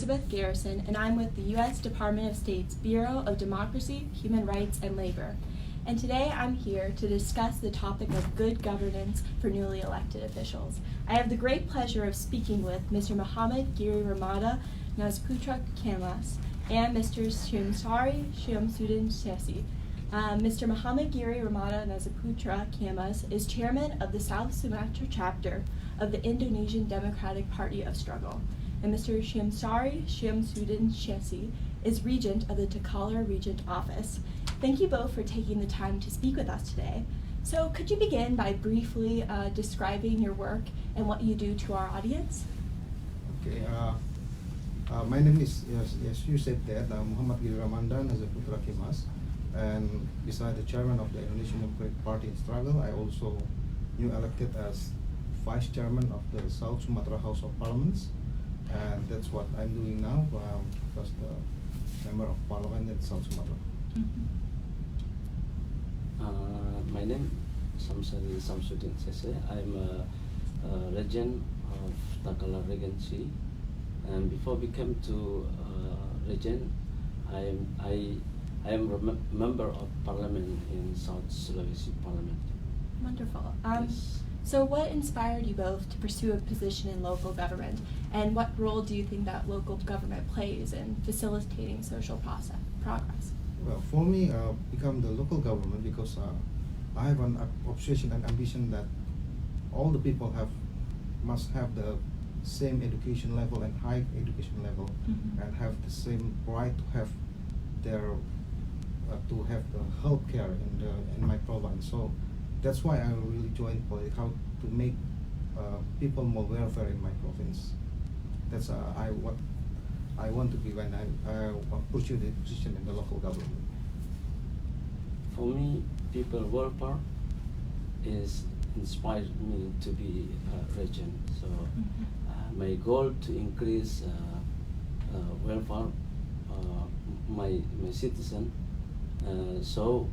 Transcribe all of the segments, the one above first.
Elizabeth Garrison, and I'm with the U.S. Department of State's Bureau of Democracy, Human Rights, and Labor. And today I'm here to discuss the topic of good governance for newly elected officials. I have the great pleasure of speaking with Mr. Muhammad Giri Ramada Nazputra Kamas and Mr. Syamsari Kitta. Mr. Muhammad Giri Ramada Nazputra Kamas is chairman of the South Sumatra chapter of the Indonesian Democratic Party of Struggle, and Mr. Syamsari Kitta is regent of the Takalar Regent Office. Thank you both for taking the time to speak with us today. So could you begin by briefly describing your work and what you do to our audience? Okay, my name is, as you said that, Muhammad Giri Ramada Nazputra Kamas, and beside the chairman of the Indonesian Democratic Party in Struggle, I also new elected as vice chairman of the South Sumatra House of Parliaments, and that's what I'm doing now, as the member of parliament in South Sumatra. My name is Syamsari Kitta. I'm a regent of Takalar Regency, and before become to regent, I am a member of parliament in South Sulawesi Parliament. Wonderful. Yes. So what inspired you both to pursue a position in local government, and what role do you think that local government plays in facilitating social progress? Well, for me, become the local government because I have an obsession and ambition that all the people must have the same education level and high education level, and have the same right to have their the health care in my province. So that's why I really joined politics, how to make people more welfare in my province. That's what I want to be when I pursue the position in the local government. For me, people welfare is inspired me to be a regent. So my goal to increase welfare my citizen. So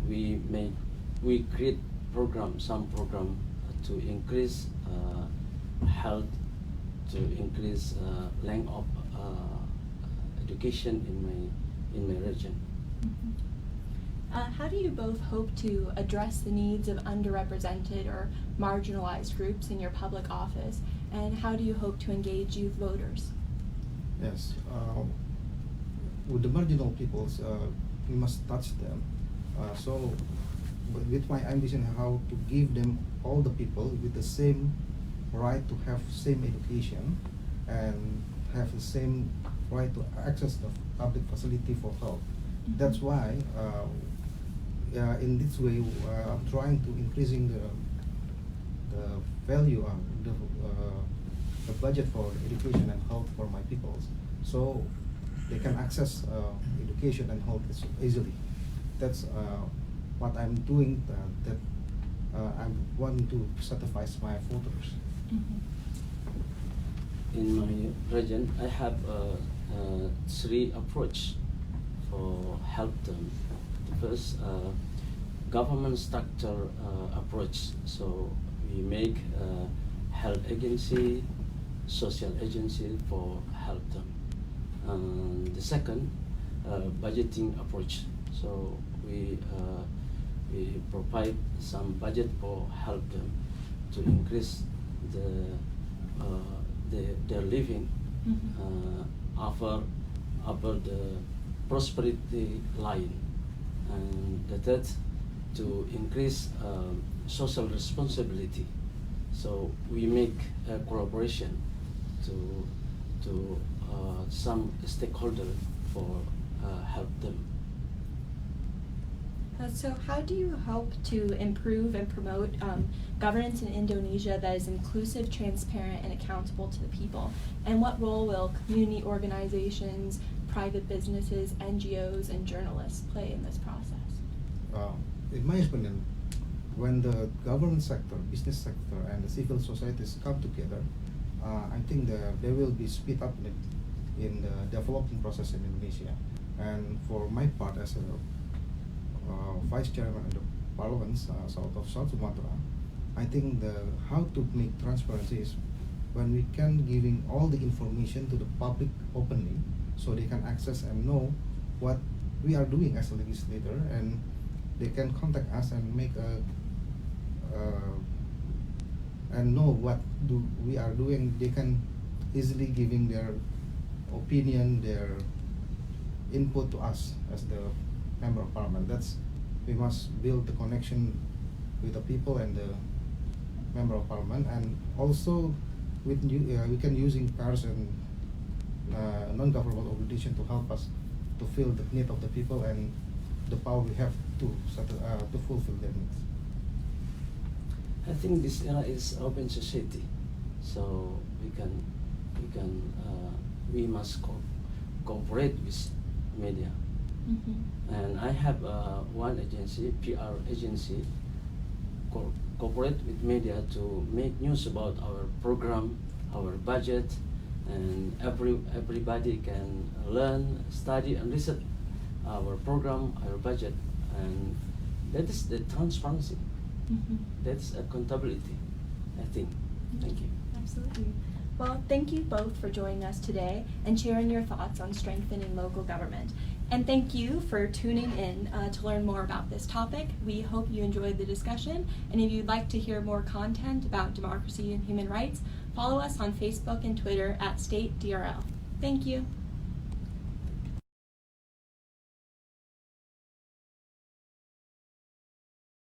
we create some program to increase health, to increase length of education in my region. How do you both hope to address the needs of underrepresented or marginalized groups in your public office, and how do you hope to engage youth voters? Yes, with the marginal peoples, we must touch them. So with my ambition, how to give them, all the people, with the same right to have same education and have the same right to access the public facility for health. That's why in this way I'm trying to increasing the value of the budget for education and health for my peoples, so they can access education and health easily. That's what I'm doing, that I'm wanting to satisfy my voters. In my region, I have three approach for help them. The first, government structure approach. So we make health agency, social agency for help them. The second, budgeting approach. So we provide some budget for help them to increase their living after the prosperity line. And the third, to increase social responsibility. So we make a collaboration to some stakeholder for help them. So how do you hope to improve and promote governance in Indonesia that is inclusive, transparent, and accountable to the people? And what role will community organizations, private businesses, NGOs, and journalists play in this process? In my opinion, when the government sector, business sector, and the civil societies come together, I think there will be speed up in the development process in Indonesia. And for my part, as a vice chairman of the parliament south of South Sumatra, I think how to make transparency is when we can giving all the information to the public openly, so they can access and know what we are doing as a legislator, and they can contact us and make a and know what we are doing. They can easily giving their opinion, their input to us as the member of parliament. We must build the connection with the people and the member of parliament, and also with we can using CARS and non-governmental organization to help us to fill the need of the people and the power we have to fulfill their needs. I think this era is open society, so we must cooperate with media. Mm-hmm. And I have one agency, PR agency, cooperate with media to make news about our program, our budget, and everybody can learn, study, and research our program, our budget, and that is the transparency. Mm-hmm. That's accountability, I think. Thank you. Absolutely. Well, thank you both for joining us today and sharing your thoughts on strengthening local government. And thank you for tuning in to learn more about this topic. We hope you enjoyed the discussion. And if you'd like to hear more content about democracy and human rights, follow us on Facebook and Twitter at StateDRL. Thank you.